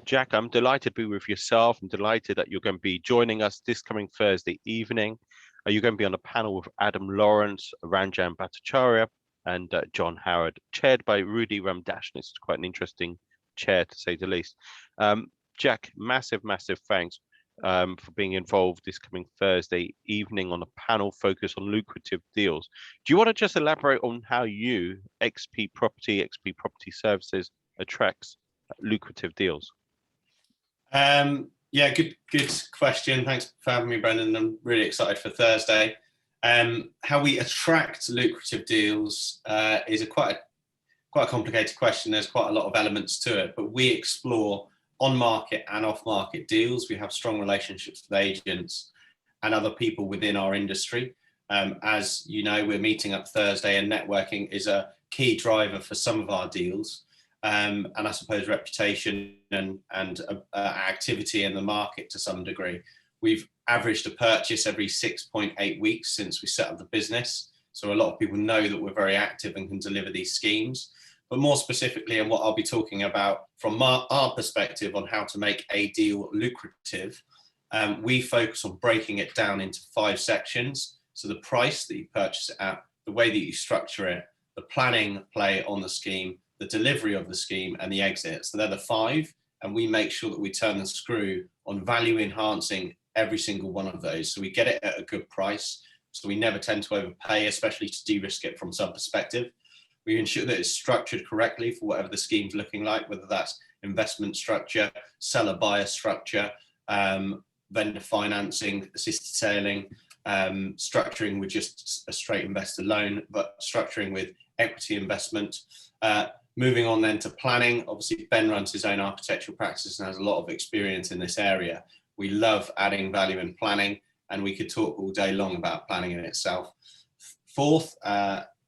Jack, I'm delighted to be with yourself. I'm delighted that you're going to be joining us this coming Thursday evening. You're going to be on a panel with Adam Lawrence, Ranjan Bhattarcharya, and John Howard, chaired by Rudi Ramdarshan. It's quite an interesting chair, to say the least. Jack, massive thanks for being involved this coming Thursday evening on a panel focused on lucrative deals. Do you want to just elaborate on how you, XP Property Services, attracts lucrative deals? Yeah, good question. Thanks for having me, Brendan. I'm really excited for Thursday. How we attract lucrative deals is quite a complicated question. There's quite a lot of elements to it, but we explore on-market and off-market deals. We have strong relationships with agents and other people within our industry. As you know, we're meeting up Thursday, and networking is a key driver for some of our deals. And I suppose reputation and activity in the market to some degree. We've averaged a purchase every 6.8 weeks since we set up the business. So a lot of people know that we're very active and can deliver these schemes. But more specifically, and what I'll be talking about from our perspective on how to make a deal lucrative, we focus on breaking it down into 5 sections. So the price that you purchase it at, the way that you structure it, the planning play on the scheme, the delivery of the scheme, and the exit. So they're the 5, and we make sure that we turn the screw on value enhancing every single one of those. So we get it at a good price. So we never tend to overpay, especially to de-risk it from some perspective. We ensure that it's structured correctly for whatever the scheme's looking like, whether that's investment structure, seller-buyer structure, vendor financing, assisted selling, structuring with just a straight investor loan, but structuring with equity investment. Moving on then to planning. Obviously, Ben runs his own architectural practice and has a lot of experience in this area. We love adding value in planning, and we could talk all day long about planning in itself. 4th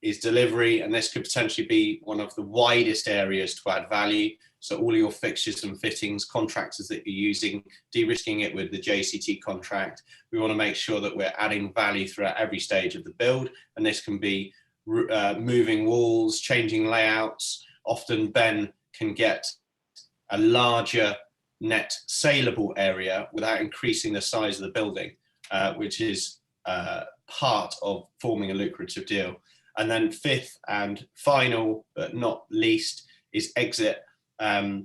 is delivery, and this could potentially be one of the widest areas to add value. So all your fixtures and fittings, contractors that you're using, de-risking it with the JCT contract. We want to make sure that we're adding value throughout every stage of the build, and this can be moving walls, changing layouts. Often Ben can get a larger net saleable area without increasing the size of the building, which is part of forming a lucrative deal. And then 5th and final, but not least, is exit. A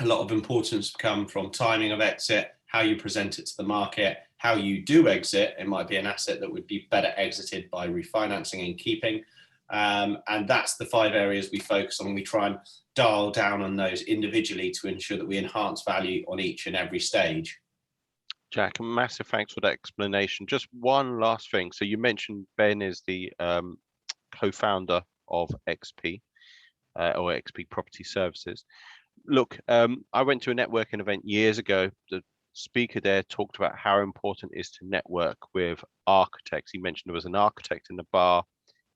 lot of importance come from timing of exit, how you present it to the market, how you do exit. It might be an asset that would be better exited by refinancing and keeping. And that's the 5 areas we focus on. We try and dial down on those individually to ensure that we enhance value on each and every stage. Jack, massive thanks for that explanation. Just one last thing. So you mentioned Ben is the co-founder of XP or XP Property Services. Look, I went to a networking event years ago. The speaker there talked about how important it is to network with architects. He mentioned there was an architect in the bar.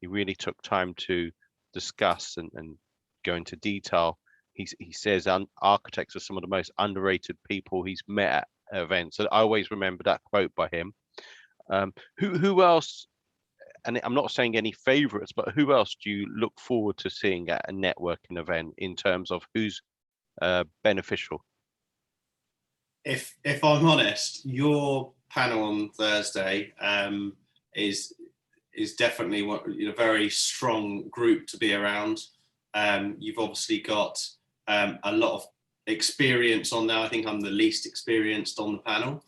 He really took time to discuss and go into detail. He says architects are some of the most underrated people he's met at events. So I always remember that quote by him. Who else, and I'm not saying any favorites, but who else do you look forward to seeing at a networking event in terms of who's beneficial? If I'm honest, your panel on Thursday is definitely a very strong group to be around. You've obviously got a lot of experience on there. I think I'm the least experienced on the panel.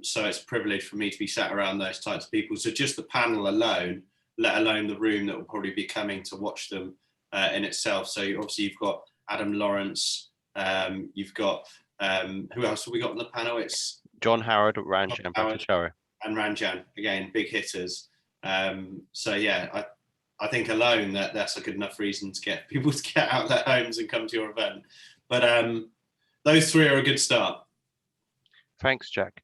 So it's a privilege for me to be sat around those types of people. So just the panel alone, let alone the room that will probably be coming to watch them in itself. So obviously you've got Adam Lawrence, you've got, who else have we got on the panel? It's John Howard, Ranjan, Bhattarcharya. And Ranjan, again, big hitters. So yeah, I think alone that's a good enough reason to get people to get out of their homes and come to your event. But those 3 are a good start. Thanks, Jack.